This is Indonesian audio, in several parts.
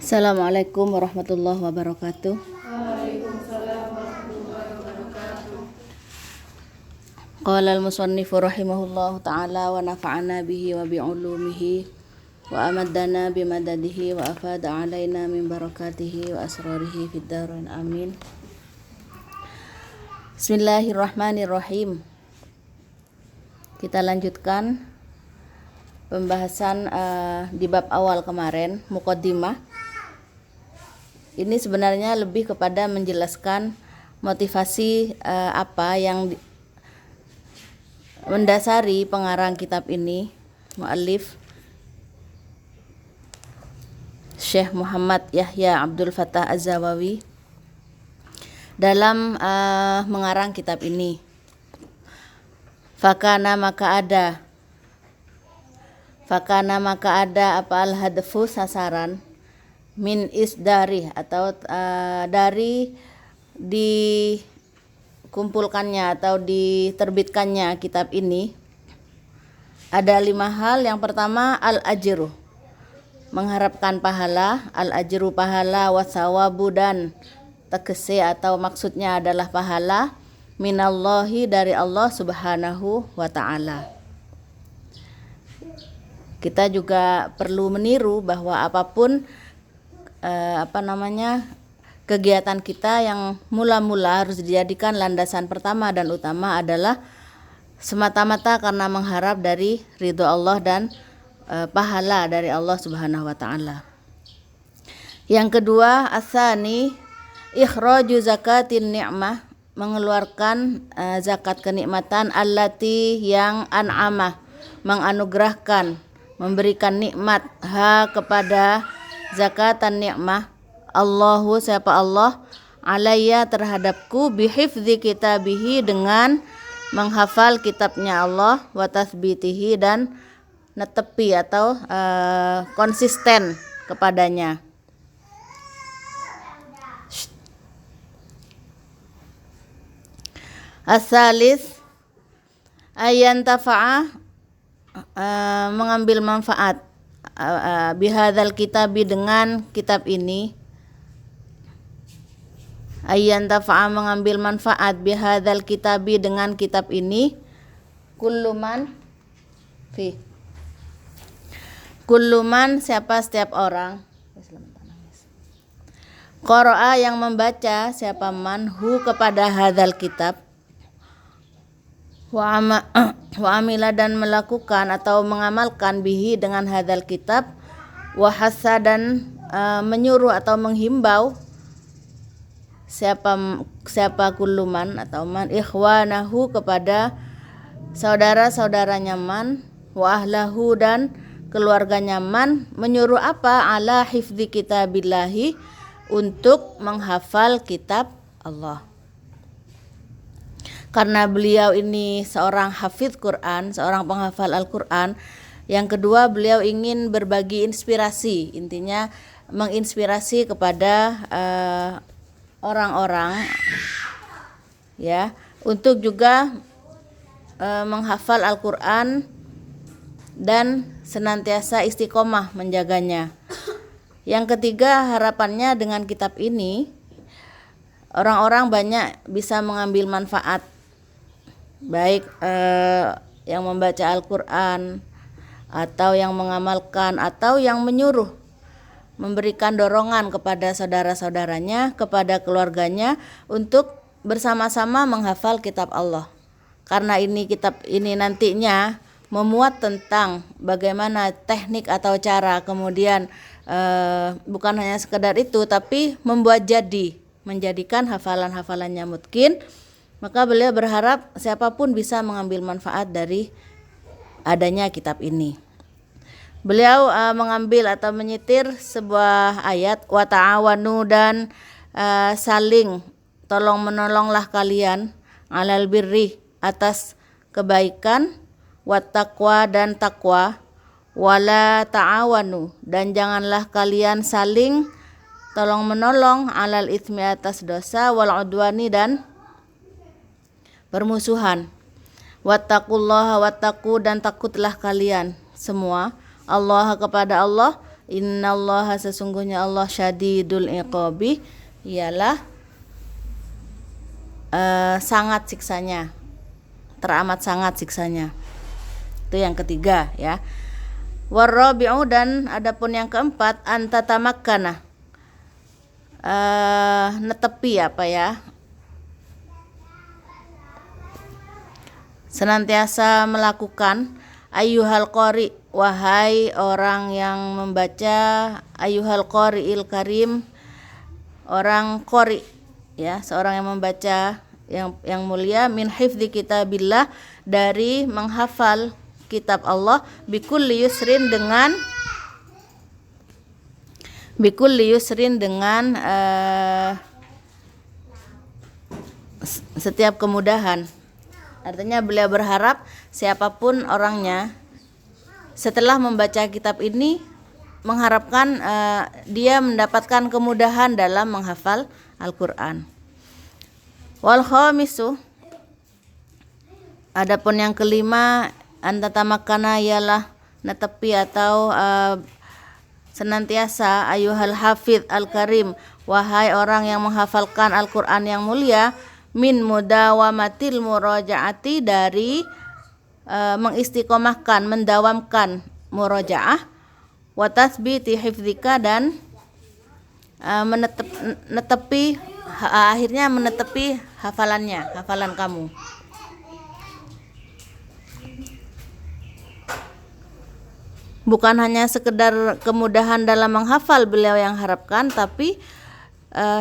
Assalamualaikum warahmatullahi wabarakatuh. Waalaikumsalam warahmatullahi wabarakatuh. Qala al-musannifu rahimahullahu ta'ala wa nafa'ana bihi wa bi'ulumihi wa amaddana bimadadihi wa afada alaina min barakatihi wa asrarihi fid dharain amin. Bismillahirrahmanirrahim. Kita lanjutkan pembahasan di bab awal kemarin, muqaddimah. Ini sebenarnya lebih kepada menjelaskan motivasi apa yang mendasari pengarang kitab ini, muallif Syekh Muhammad Yahya Abdul Fattah Az-Zawawi dalam mengarang kitab ini. Fakana maka ada apa al-hadfu sasaran min isdari atau dari dikumpulkannya atau diterbitkannya kitab ini ada 5 hal. Yang pertama al-ajru, mengharapkan pahala, al-ajru pahala, wasawabu dan tegese atau maksudnya adalah pahala, minallahi dari Allah subhanahu wa ta'ala. Kita juga perlu meniru bahwa apapun kegiatan kita yang mula-mula harus dijadikan landasan pertama dan utama adalah semata-mata karena mengharap dari ridho Allah dan pahala dari Allah subhanahu wa ta'ala. Yang kedua, asani ikhraju zakatin ni'mah, mengeluarkan zakat kenikmatan, allati yang an'amah, menganugerahkan, memberikan nikmat, kepada zakatan nikmah, Allahu siapa Allah, alayya terhadapku, bihifzi kitabihi dengan menghafal kitabnya Allah, wa tathbitihi dan netepi atau konsisten kepadanya. As-salis ayan tafa'ah, mengambil manfaat bihadzal kitabi dengan kitab ini. Ayyan tafa'a mengambil manfaat bihadzal kitabi dengan kitab ini. Kulluman siapa setiap orang, qara'a yang membaca, siapa man hu kepada hadzal kitab, wa amila dan melakukan atau mengamalkan bihi dengan hadzal kitab, wa hassa dan menyuruh atau menghimbau, siapa kulluman atau man, ikhwanahu kepada saudara-saudaranya man, wa ahlahu dan keluarganya man, menyuruh apa, ala hifdzi kitabillahi, untuk menghafal kitab Allah. Karena beliau ini seorang hafidz Quran, seorang penghafal Al-Quran. Yang kedua, beliau ingin berbagi inspirasi, intinya menginspirasi kepada orang-orang ya, untuk juga menghafal Al-Quran dan senantiasa istiqomah menjaganya. Yang ketiga, harapannya dengan kitab ini orang-orang banyak bisa mengambil manfaat, baik yang membaca Al-Quran atau yang mengamalkan atau yang menyuruh, memberikan dorongan kepada saudara-saudaranya, kepada keluarganya untuk bersama-sama menghafal kitab Allah. Karena kitab ini nantinya memuat tentang bagaimana teknik atau cara, kemudian bukan hanya sekedar itu, tapi menjadikan hafalan-hafalannya mungkin. Maka beliau berharap siapapun bisa mengambil manfaat dari adanya kitab ini. Beliau mengambil atau menyitir sebuah ayat, wa ta'awanu dan saling tolong menolonglah kalian, alal birri atas kebaikan, wa taqwa dan takwa, wala ta'awanu dan janganlah kalian saling tolong menolong, alal itsmi atas dosa, wal udwani dan permusuhan. Wattaqullaha wattaqu dan takutlah kalian semua Allah kepada Allah, Innallaha sesungguhnya Allah syadidul iqabi ialah sangat siksanya, teramat sangat siksanya. Itu yang ketiga ya. Warabi'u, dan adapun yang keempat, antatamakkana, netepi apa ya, senantiasa melakukan, ayyuhal qari, wahai orang yang membaca, ayyuhal qari'il karim, orang qari ya, seorang yang membaca yang mulia, min hifdzi kitabillah, dari menghafal kitab Allah, bikulli yusrin dengan setiap kemudahan. Artinya beliau berharap siapapun orangnya setelah membaca kitab ini mengharapkan dia mendapatkan kemudahan dalam menghafal Al-Qur'an. Wal khamisu, adapun yang kelima, antatamakkana ialah netepi atau senantiasa, ayyuhal hafidh al-karim, wahai orang yang menghafalkan Al-Qur'an yang mulia, min mudawamatil murajaati, dari mengistiqomahkan, mendawamkan murojaah, wa tatsbiti hifdzika, dan akhirnya menetepi hafalan kamu. Bukan hanya sekedar kemudahan dalam menghafal beliau yang harapkan, tapi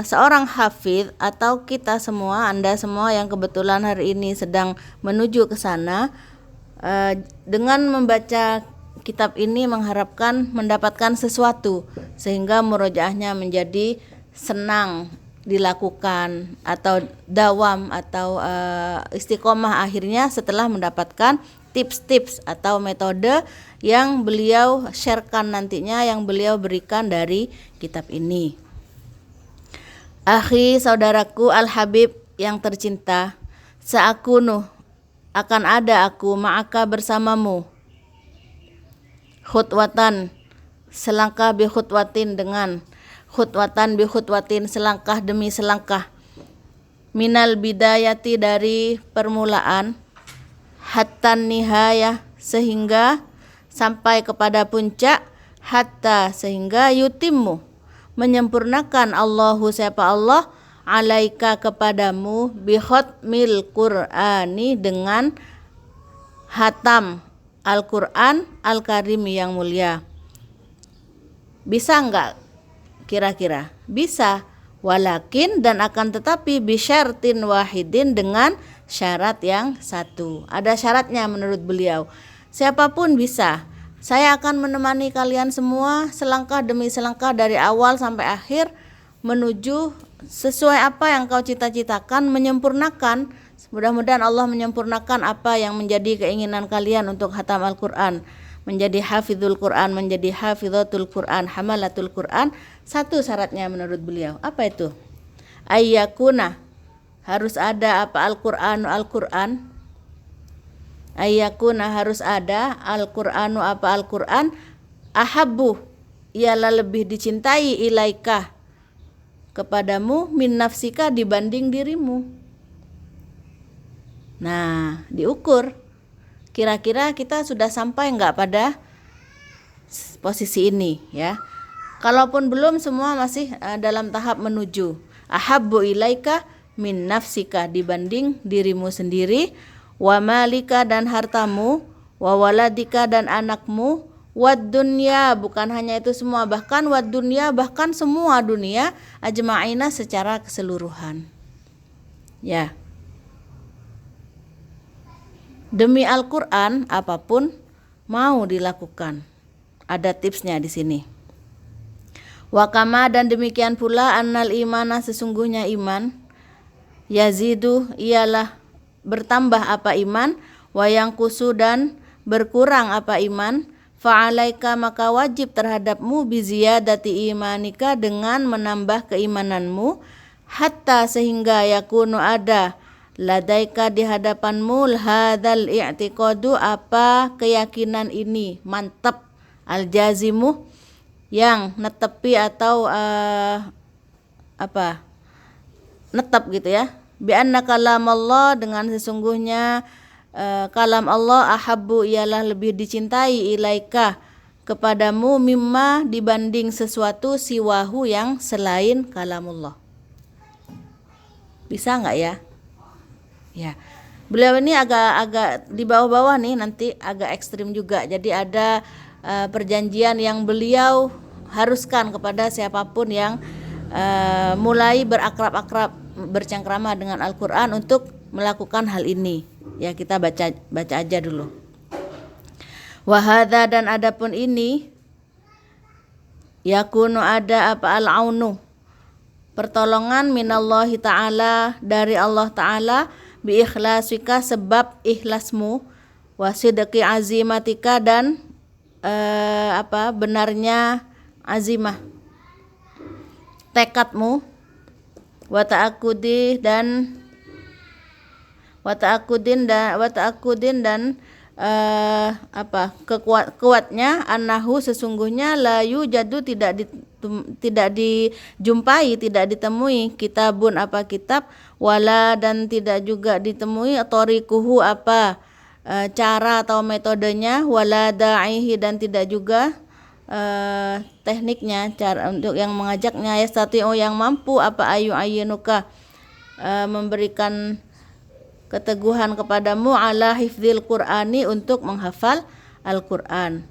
seorang hafidh atau kita semua, Anda semua yang kebetulan hari ini sedang menuju ke sana, dengan membaca kitab ini mengharapkan mendapatkan sesuatu sehingga murojaahnya menjadi senang dilakukan, atau dawam atau istiqomah akhirnya setelah mendapatkan tips-tips atau metode yang beliau sharekan nantinya, yang beliau berikan dari kitab ini. Akhi, saudaraku, al-habib, yang tercinta, sa'akunu, akan ada aku, ma'aka, bersamamu, khutwatan, selangkah bi khutwatin, dengan khutwatan bi khutwatin, selangkah demi selangkah, minal bidayati, dari permulaan, hatta nihayah, sehingga sampai kepada puncak, hatta, sehingga yutimmu, menyempurnakan, Allahu, siapa Allah, alaika, kepadamu, bi khatmil Qur'ani, dengan hatam Al-Qur'an Al-Karim yang mulia. Bisa enggak kira-kira? Bisa, walakin, dan akan tetapi, bisyartin wahidin, dengan syarat yang satu. Ada syaratnya menurut beliau. Siapapun bisa. Saya akan menemani kalian semua selangkah demi selangkah dari awal sampai akhir menuju sesuai apa yang kau cita-citakan, menyempurnakan. Mudah-mudahan Allah menyempurnakan apa yang menjadi keinginan kalian untuk khatam Al-Qur'an, menjadi hafizul Qur'an, menjadi hafizatul Qur'an, hamalatul Qur'an. Satu syaratnya menurut beliau. Apa itu? Ayyakuna, harus ada apa? Al-Qur'anu, Al-Qur'an. Ayyakuna, harus ada, Al-Qur'anu, apa? Al-Qur'an, ahabbu, ialah lebih dicintai, ilaika, kepadamu, min nafsika, dibanding dirimu. Nah, diukur. Kira-kira kita sudah sampai enggak pada posisi ini ya. Kalaupun belum, semua masih dalam tahap menuju. Ahabbu ilaika min nafsika, dibanding dirimu sendiri, wa malika, dan hartamu, wa waladika, dan anakmu, wad dunya, bukan hanya itu semua, bahkan wad dunya, bahkan semua dunia, ajma'ina, secara keseluruhan. Ya. Demi Al-Qur'an apapun mau dilakukan. Ada tipsnya di sini. Wa kama, dan demikian pula, annal imana, sesungguhnya iman, yazidu, ialah bertambah apa iman, wa yanqusu, dan berkurang apa iman, fa'alaika, maka wajib terhadapmu, biziyadati imanika, dengan menambah keimananmu, hatta, sehingga yakunu, ada, ladaika, di hadapanmu, hadzal i'tiqadu, apa keyakinan ini, mantap, al-jazimu, yang netepi atau netep gitu ya. Bi anna kalam Allah, dengan sesungguhnya kalam Allah ahabbu ialah lebih dicintai ilaika kepadamu mimma dibanding sesuatu siwahu yang selain kalamullah. Bisa nggak ya? Ya. Beliau ini agak di bawah-bawah nih, nanti agak ekstrim juga. Jadi ada perjanjian yang beliau haruskan kepada siapapun yang mulai berakrab-akrab, bercengkrama dengan Al-Quran untuk melakukan hal ini. Ya, kita baca aja dulu. Wahada, dan adapun ini, yakunu ada al-aunu, pertolongan minallahi ta'ala, dari Allah ta'ala, bi ikhlasika, sebab ikhlasmu, wasidqi azimatika, dan benarnya azimah, tekadmu, wa ta'akudin dan kuatnya annahu, sesungguhnya la yujadu, tidak dijumpai, tidak ditemui, kitabun kitab, wala, dan tidak juga ditemui thariquhu cara atau metodenya, wala da'ihi, dan tidak juga tekniknya, cara untuk yang mengajaknya, yastati'u, yang mampu ayu ayyinuka, memberikan keteguhan kepadamu, ala hifdzil Qur'ani, untuk menghafal Al-Qur'an.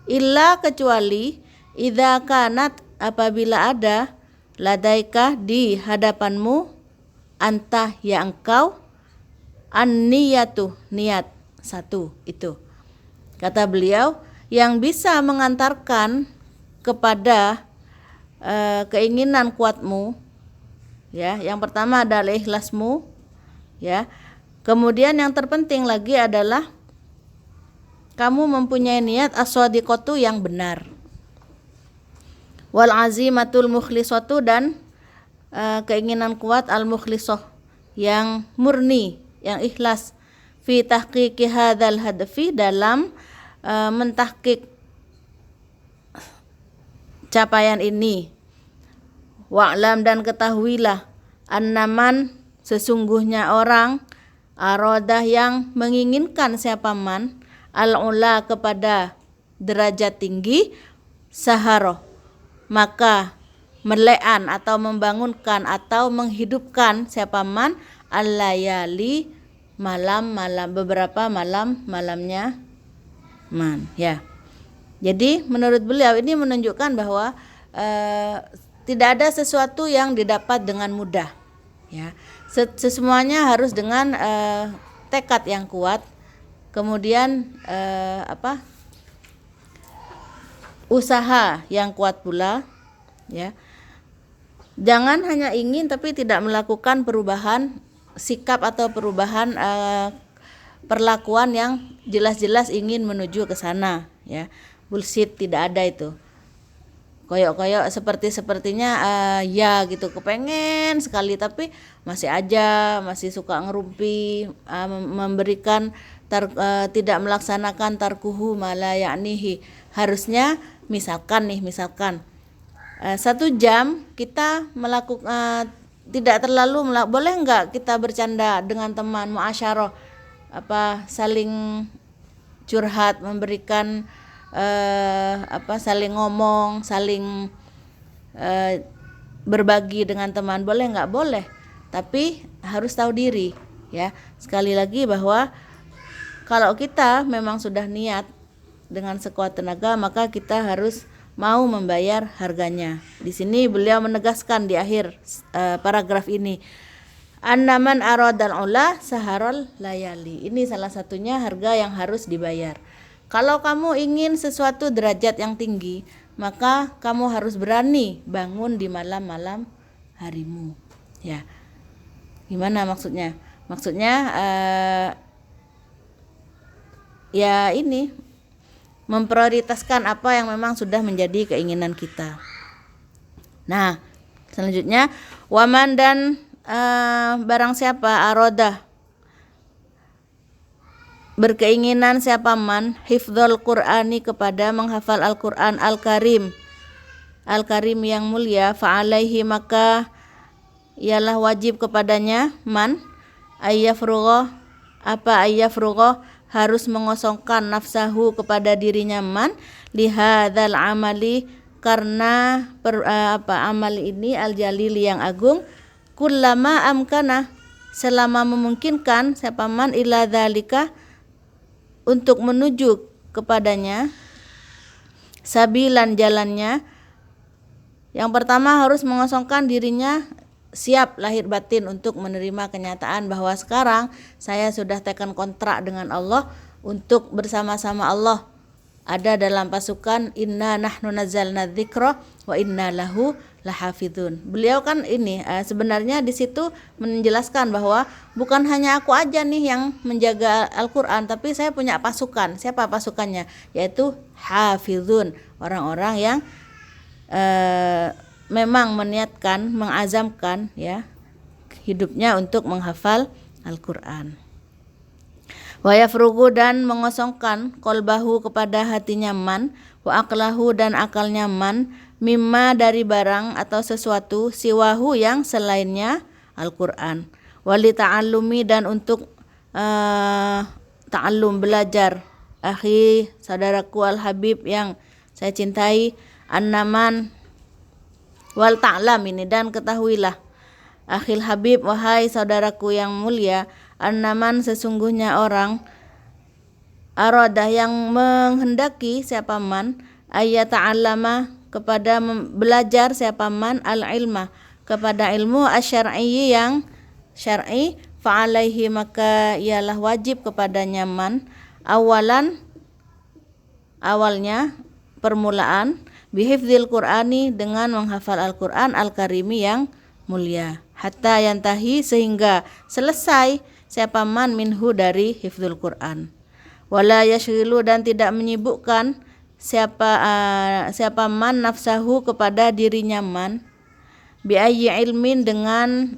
Illa, kecuali, idza kanat, apabila ada, ladaika, di hadapanmu, anta, ya engkau, an-niyatu, niat, satu itu. Kata beliau, yang bisa mengantarkan kepada keinginan kuatmu, ya, yang pertama adalah ikhlasmu, ya. Kemudian yang terpenting lagi adalah kamu mempunyai niat as-shadiqatu, yang benar, wal azimatul mukhlisatu, dan keinginan kuat al-mukhlisah, yang murni, yang ikhlas, fi tahqiqi hadzal hadafi, dalam mentahqiq capaian ini. Wa'lam, dan ketahuilah, annaman, sesungguhnya orang, arodah, yang menginginkan, siapa man, al-ula, kepada derajat tinggi, saharoh, maka melean atau membangunkan atau menghidupkan, siapa man, al-layali, malam-malam, beberapa malamnya man, ya. Jadi menurut beliau ini menunjukkan bahwa tidak ada sesuatu yang didapat dengan mudah, ya. Semuanya harus dengan tekad yang kuat, kemudian usaha yang kuat pula, ya. Jangan hanya ingin tapi tidak melakukan perubahan sikap atau perubahan perlakuan yang jelas-jelas ingin menuju ke sana, ya. Bullshit, tidak ada itu. Koyok-koyok sepertinya ya gitu, kepengen sekali tapi masih suka ngerumpi, memberikan tidak melaksanakan tarkuhu mala yaknihi. Harusnya misalkan 1 jam kita melakukan tidak terlalu boleh enggak kita bercanda dengan teman, muasyarah, saling curhat, memberikan saling ngomong, saling berbagi dengan teman, boleh enggak? Boleh, tapi harus tahu diri, ya. Sekali lagi bahwa kalau kita memang sudah niat dengan sekuat tenaga, maka kita harus mau membayar harganya. Di sini beliau menegaskan di akhir paragraf ini, annaman aradal ula saharul layali. Ini salah satunya harga yang harus dibayar. Kalau kamu ingin sesuatu derajat yang tinggi, maka kamu harus berani bangun di malam-malam harimu, ya. Gimana maksudnya? Maksudnya ya ini, memprioritaskan apa yang memang sudah menjadi keinginan kita. Nah, selanjutnya, waman, dan barang siapa arodah, berkeinginan siapa man, hifdzul Qur'ani, kepada menghafal Al-Qur'an Al-Karim, al-karim yang mulia, fa'alaihi maka ialah wajib kepadanya ayyafrugha harus mengosongkan nafsahu kepada dirinya lihadzal amali karena amal ini al-jalil yang agung, kullama amkana selama memungkinkan siapa ila dzalika untuk menuju kepadanya sabilan jalannya. Yang pertama harus mengosongkan dirinya siap lahir batin untuk menerima kenyataan bahwa sekarang saya sudah tekan kontrak dengan Allah untuk bersama-sama Allah ada dalam pasukan inna nahnu nazzalna dzikra wa inna lahu lahafizun. Beliau kan ini sebenarnya di situ menjelaskan bahwa bukan hanya aku aja nih yang menjaga Al-Qur'an, tapi saya punya pasukan. Siapa pasukannya? Yaitu hafizun, orang-orang yang memang meniatkan, mengazamkan ya hidupnya untuk menghafal Al-Qur'an. Wa yafrugu dan mengosongkan qalbahu kepada hatinya wa aqlahu dan akalnya mimma dari barang atau sesuatu siwahu yang selainnya Al-Qur'an. Wali ta'allumi dan untuk ta'allum belajar. Akhi, saudaraku al-habib yang saya cintai, annaman wal ta'lam ini dan ketahuilah akhil habib, wahai saudaraku yang mulia, annaman sesungguhnya orang aradah yang menghendaki siapa ayyata'allama kepada belajar siapa al-ilma kepada ilmu asyar'i yang syar'i, fa'alaihi maka ialah wajib kepadanya awalnya permulaan bihifdzil Qur'ani dengan menghafal Al-Qur'an al-karimi yang mulia, hatta yantahi sehingga selesai siapa minhu dari hifdzul Qur'an. Wala yashghilu dan tidak menyibukkan siapa nafsahu kepada dirinya bi ayyi ilmin dengan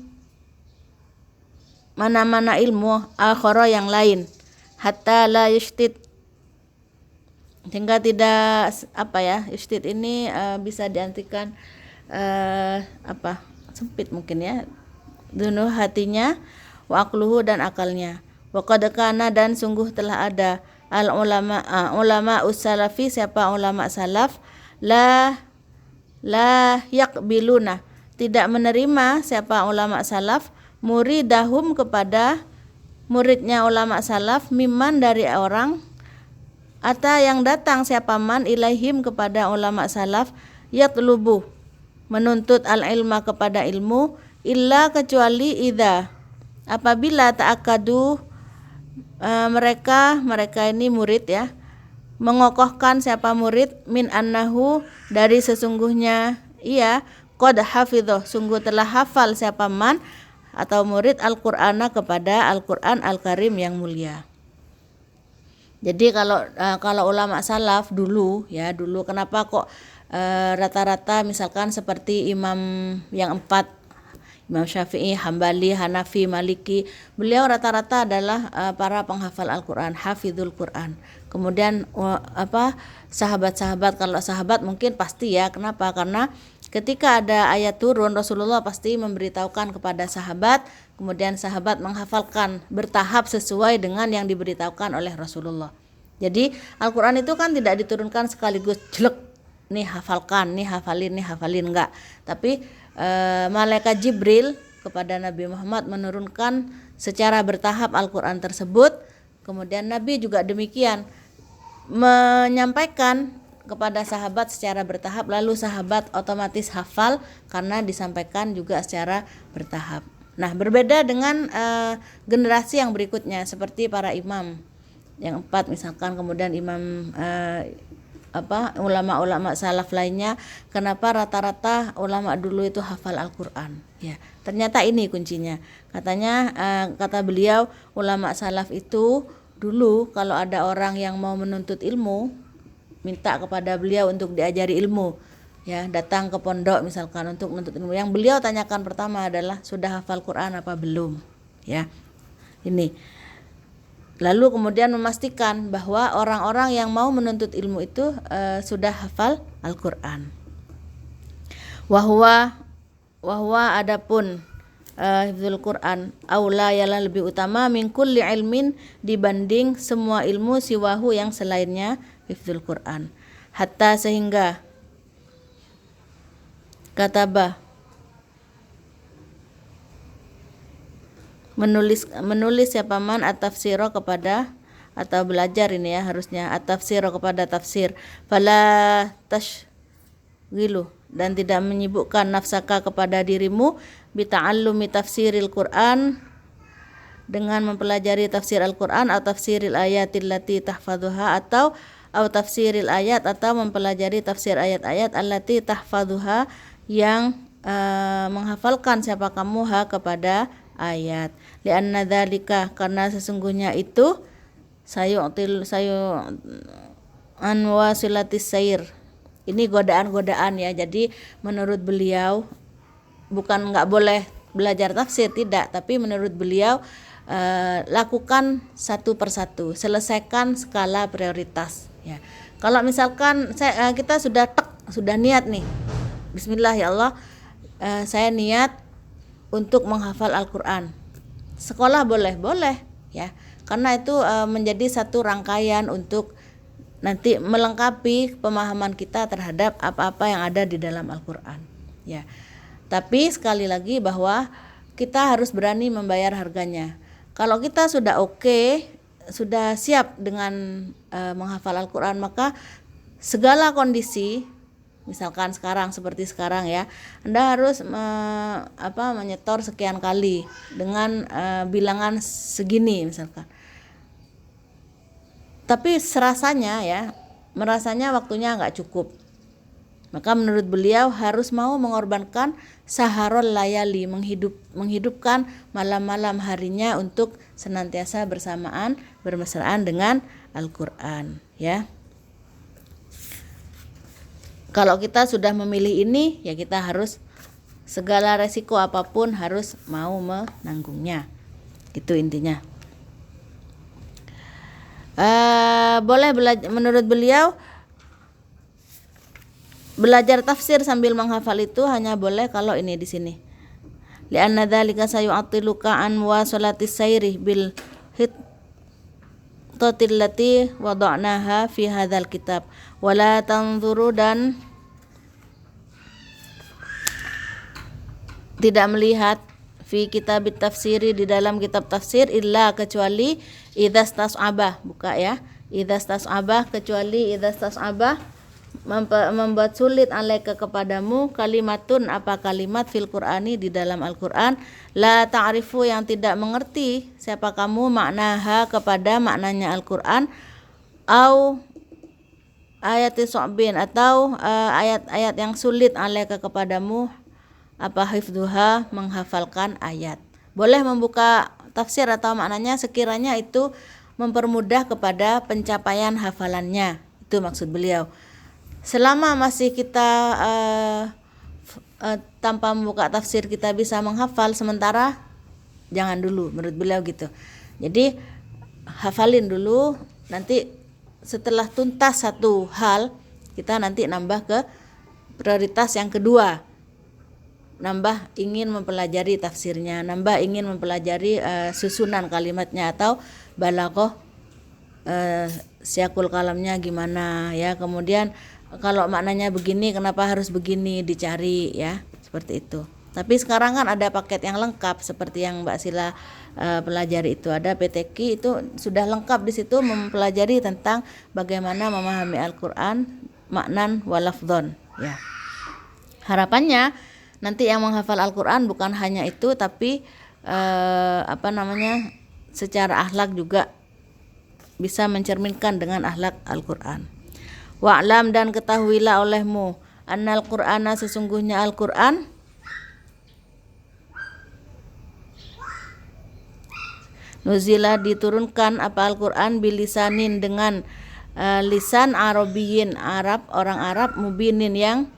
mana-mana ilmu akhara yang lain, hatta la yushtid sehingga tidak ishtid ini bisa diartikan sempit mungkin ya, dunuh hatinya, wa aqluhu dan akalnya, wa qad kana dan sungguh telah ada al ulama us-salafi siapa ulama salaf la yaqbiluna tidak menerima siapa ulama salaf muridahum kepada muridnya ulama salaf mimman dari orang ata yang datang siapa ilaihim kepada ulama salaf yatlubu menuntut al-ilma kepada ilmu illa kecuali idza apabila ta'akadu mereka ini murid ya mengokohkan siapa murid min annahu dari sesungguhnya ia qad hafidho sungguh telah hafal siapa atau murid Al-Qur'ana kepada Al-Qur'an Al-Karim yang mulia. Jadi kalau ulama salaf dulu kenapa kok rata-rata misalkan seperti imam yang 4, Imam Syafi'i, Hambali, Hanafi, Maliki, beliau rata-rata adalah para penghafal Al-Qur'an, hafizul Qur'an. Kemudian sahabat-sahabat, kalau sahabat mungkin pasti ya, kenapa? Karena ketika ada ayat turun Rasulullah pasti memberitahukan kepada sahabat, kemudian sahabat menghafalkan bertahap sesuai dengan yang diberitahukan oleh Rasulullah. Jadi Al-Qur'an itu kan tidak diturunkan sekaligus jelek, nih hafalkan, nih hafalin enggak. Tapi malaikat Jibril kepada Nabi Muhammad menurunkan secara bertahap Al-Qur'an tersebut. Kemudian Nabi juga demikian menyampaikan kepada sahabat secara bertahap, lalu sahabat otomatis hafal karena disampaikan juga secara bertahap. Nah, berbeda dengan generasi yang berikutnya seperti para imam yang 4 misalkan, kemudian imam ulama-ulama salaf lainnya, kenapa rata-rata ulama dulu itu hafal Al-Qur'an ya. Ternyata ini kuncinya. Katanya kata beliau, ulama salaf itu dulu kalau ada orang yang mau menuntut ilmu, minta kepada beliau untuk diajari ilmu ya, datang ke pondok misalkan untuk menuntut ilmu, yang beliau tanyakan pertama adalah sudah hafal Quran apa belum ya. Ini lalu kemudian memastikan bahwa orang-orang yang mau menuntut ilmu itu sudah hafal Al-Qur'an. Wahwa adapun hifdzul Quran aula ialah lebih utama min kulli ilmin dibanding semua ilmu siwahu yang selainnya hifdzul Quran. Hatta sehingga kataba menulis siapa man at-tafsiro kepada atau belajar ini ya harusnya at-tafsiro kepada tafsir fala tashghilu dan tidak menyibukkan nafsaka kepada dirimu bita'allumi tafsiril Quran dengan mempelajari tafsir Al-Quran atau tafsiril ayatil lati tahfadhuha atau tafsiril ayat atau mempelajari tafsir ayat-ayat allati tahfadhuha yang menghafalkan siapa kamu kepada ayat. Lianna dzalika karena sesungguhnya itu sayu anwasilatis sair. Ini godaan-godaan ya. Jadi menurut beliau bukan enggak boleh belajar tafsir, tidak, tapi menurut beliau lakukan satu persatu, selesaikan skala prioritas ya. Kalau misalkan kita sudah niat nih. Bismillah ya Allah, saya niat untuk menghafal Al-Quran. Sekolah boleh ya, karena itu menjadi satu rangkaian untuk nanti melengkapi pemahaman kita terhadap apa-apa yang ada di dalam Al-Quran ya. Tapi sekali lagi bahwa kita harus berani membayar harganya. Kalau kita sudah sudah siap dengan menghafal Al-Quran, maka segala kondisi, misalkan seperti sekarang ya, Anda harus menyetor sekian kali dengan bilangan segini misalkan. Tapi merasanya waktunya nggak cukup. Maka menurut beliau harus mau mengorbankan saharul layali, menghidupkan malam-malam harinya untuk senantiasa bermesraan dengan Al-Quran ya. Kalau kita sudah memilih ini, ya kita harus segala resiko apapun harus mau menanggungnya. Itu intinya. Boleh menurut beliau belajar tafsir sambil menghafal itu hanya boleh kalau ini di sini. Li'anna dzalika sayu'attiluka an wasalatis sayri bil hittatillati wada'naha fi hadzal kitab wala tanzuru dan tidak melihat fi kitab tafsiri di dalam kitab tafsir illa kecuali idzas tas'abah, buka ya, idzas tas'abah, kecuali idzas tas'abah membuat sulit alaika kepadamu kalimatun apa kalimat fil Qur'ani di dalam Al-Qur'an la ta'rifu yang tidak mengerti siapa kamu maknaha kepada maknanya Al-Qur'an au ayati su'bin atau ayat-ayat yang sulit alaika kepadamu apa hifdzuha menghafalkan ayat. Boleh membuka tafsir atau maknanya sekiranya itu mempermudah kepada pencapaian hafalannya. Itu maksud beliau. Selama masih kita tanpa membuka tafsir kita bisa menghafal, sementara jangan dulu, menurut beliau gitu. Jadi hafalin dulu, nanti setelah tuntas satu hal kita nanti nambah ke prioritas yang kedua, nambah ingin mempelajari tafsirnya, nambah ingin mempelajari susunan kalimatnya atau balaghah, siakul kalamnya gimana ya. Kemudian kalau maknanya begini kenapa harus begini, dicari ya, seperti itu. Tapi sekarang kan ada paket yang lengkap seperti yang Mbak Sila pelajari itu, ada PTQ, itu sudah lengkap di situ mempelajari tentang bagaimana memahami Al-Qur'an maknan walafdhon ya. Harapannya nanti yang menghafal Al-Qur'an bukan hanya itu, tapi secara akhlak juga bisa mencerminkan dengan akhlak Al-Qur'an. Wa'lam dan ketahuilah olehmu annal Qur'ana sesungguhnya Al-Qur'an nuzila diturunkan apa Al-Qur'an bilisanin dengan lisan Arabiyyin Arab, orang Arab, mubinin yang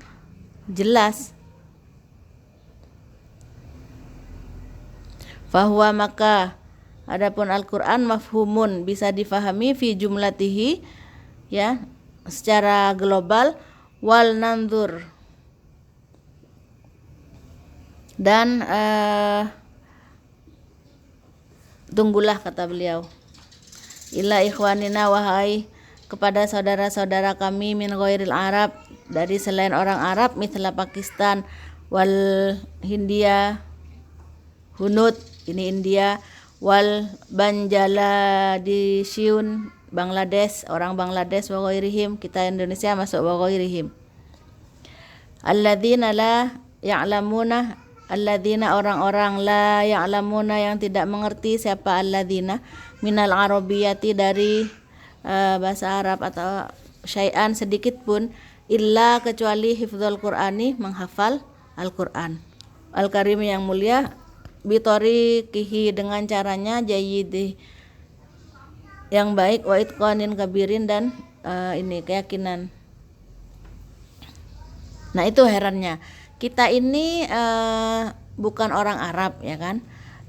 jelas. Fahuwa maka adapun Al-Qur'an mafhumun bisa difahami fi jumlatihi ya, secara global, wal nandur Dan tunggulah, kata beliau, ila ikhwanina, wahai kepada saudara-saudara kami, min ghairil Arab, dari selain orang Arab, mithla Pakistan wal Hindia, Hunud, ini India, wal Bangladeshiyun, Bangladesh, orang Bangladesh, wa ghairihim, kita Indonesia masuk wa ghairihim. Alladzina la ya'lamuna, alladzina orang-orang, la ya'lamuna yang tidak mengerti, siapa alladzina, minal arabiyyati dari bahasa Arab atau syai'an sedikit pun, illa kecuali hifdzul Qur'ani, menghafal Al-Qur'an Al-Karim yang mulia, bitoriqihi dengan caranya, jayyidi yang baik, wa itqanin kabirin dan ini keyakinan. Nah itu herannya, kita ini bukan orang Arab ya kan,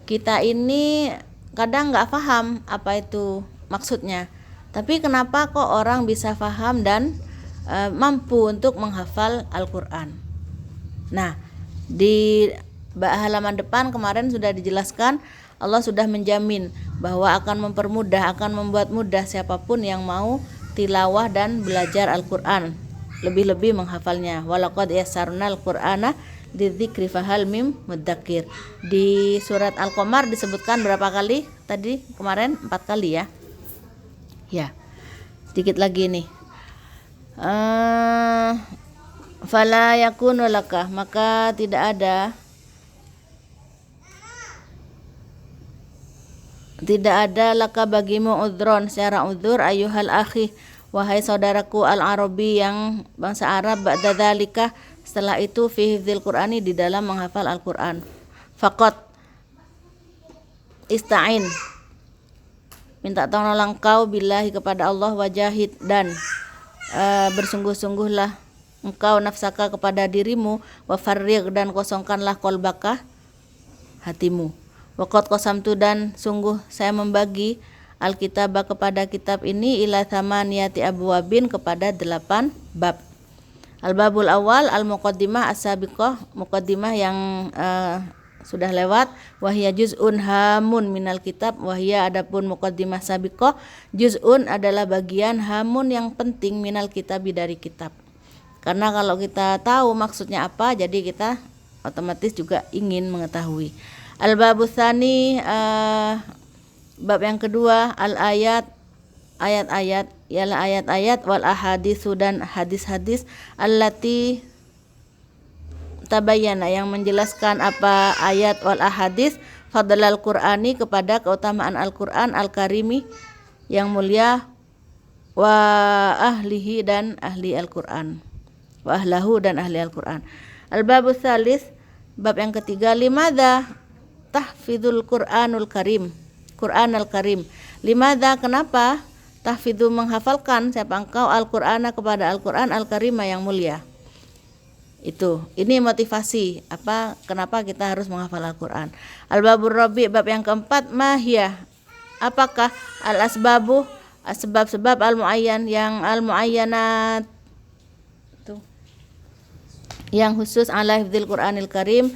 kita ini kadang nggak paham apa itu maksudnya, tapi kenapa kok orang bisa paham dan mampu untuk menghafal Al-Quran. Nah di halaman depan kemarin sudah dijelaskan, Allah sudah menjamin bahwa akan mempermudah, akan membuat mudah siapapun yang mau tilawah dan belajar Al-Quran, lebih-lebih menghafalnya. Walaqad yassarnal Qur'ana lidzikri fahal mim mudzakir. Di surat Al-Qamar disebutkan berapa kali tadi kemarin? 4 kali ya. Ya. Sedikit lagi nih. Fala yakunu laka, maka tidak ada laka bagimu udhron, secara udhur, ayuhal akhi, wahai saudaraku al-Arabi yang bangsa Arab, ba'da dzalika, setelah itu, fi hifdzil Qur'ani, di dalam menghafal Al-Qur'an. Faqat ista'in, minta tolong engkau, billahi, kepada Allah, wajahid, dan bersungguh-sungguhlah engkau nafsaka, kepada dirimu, wa farriq, dan kosongkanlah qalbaka, hatimu. Waqad qasamtu, dan sungguh saya membagi Alkitabah, kepada kitab ini, ila thamaniyati abwabin, kepada 8 bab. Al-babul awal al-muqaddimah as-sabiqah, muqaddimah yang sudah lewat, wahya juz'un hamun minal kitab, wahya adapun muqaddimah sabiqah, juz'un adalah bagian, hamun yang penting, minal kitab, dari kitab. Karena kalau kita tahu maksudnya apa, jadi kita otomatis juga ingin mengetahui. Al-babu tsani, bab yang kedua, al-ayat, ayat-ayat, ialah ayat-ayat, wal ahaditsu, dan hadis-hadis, allati tabayyana, yang menjelaskan apa ayat wal ahadis, fadlal Qur'ani, kepada keutamaan Al-Qur'an Al-Karimi yang mulia, wa ahlihi, dan ahli Al-Qur'an, wa ahlahu, dan ahli Al-Qur'an. Al-babu tsalis, bab yang ketiga, limadza tahfidzul Qur'anul Karim, Qur'an Al-Karim. Limadza, kenapa, tahfidzu, menghafalkan, siapa engkau, Al-Qur'ana, kepada Al-Qur'an Al-Karim yang mulia. Ini motivasi kenapa kita harus menghafal Al-Qur'an. Al-babur rabi, bab yang keempat, mahiyah, apakah, al-asbabu, sebab-sebab, al-muayyan, yang al-muayyanat, yang khusus, ala hifdzil Qur'anil Karim,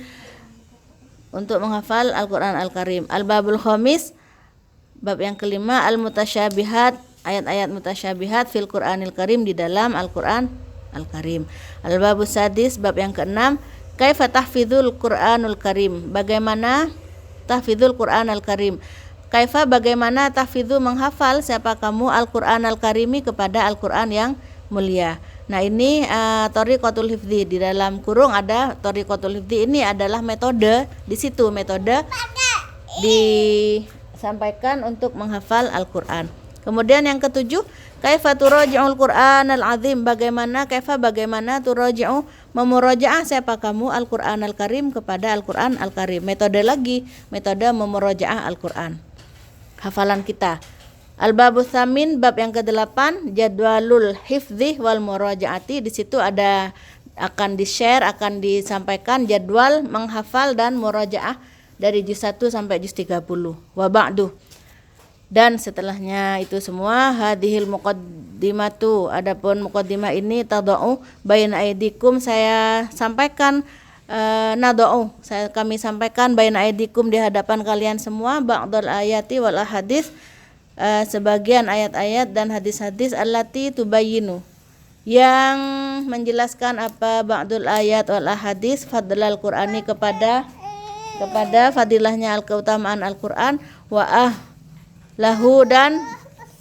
untuk menghafal Al-Qur'an Al-Karim. Al-babul khamis, bab yang kelima, al-mutasyabihat, ayat-ayat mutasyabihat, fil Qur'anil Karim, di dalam Al-Qur'an Al-Karim. Al-babus sadis, bab yang keenam, kaifa tahfidzul Qur'anul Karim, bagaimana tahfidzul Qur'an Al-Karim. Kaifa, bagaimana, tahfidzu, menghafal, siapa kamu, Al-Qur'an Al-Karimi, kepada Al-Qur'an yang mulia. Nah ini thariqatul hifdzi, di dalam kurung ada thariqatul hifdzi, ini adalah metode, di situ metode disampaikan untuk menghafal Al-Qur'an. Kemudian yang ketujuh, kaifa turaji'ul Qur'an al-azim, bagaimana turaji'u, memurajaah, siapa kamu, Al-Qur'an Al-Karim, kepada Al-Qur'an Al-Karim. Metode lagi, metode memurajaah Al-Qur'an, hafalan kita. Al-babu tsamin, bab yang ke-8, jadwalul hifdzi wal murajaati, di situ akan di-share, akan disampaikan jadwal menghafal dan murajaah dari juz 1 sampai juz 30. Wa ba'du, dan setelahnya itu semua, hadhil muqaddimatu, adapun muqaddimah ini, tadau baina aidikum, saya sampaikan nadau, kami sampaikan baina aidikum di hadapan kalian semua ba'dal ayati wal ahadits, sebagian ayat-ayat dan hadis-hadis allati tubayyinu, yang menjelaskan apa ba'dul ayat wal ahadits fadlal qur'ani, kepada fadilahnya keutamaan Al-Qur'an, wa lahu, dan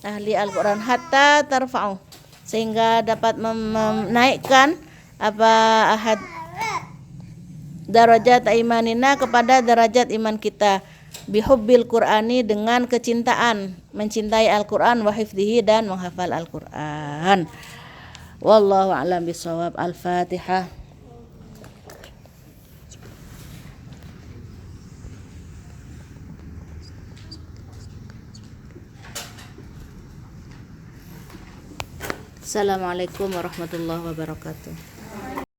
ahli Al-Qur'an, hatta tarfa'u, sehingga dapat menaikkan apa ahad darajat imanina, kepada derajat iman kita, bihubbil Qur'ani, dengan kecintaan mencintai Al-Qur'an, wa hifdzihi, dan menghafal Al-Qur'an. Wallahu a'lam bishawab. Al-Fatihah. Assalamualaikum warahmatullahi wabarakatuh.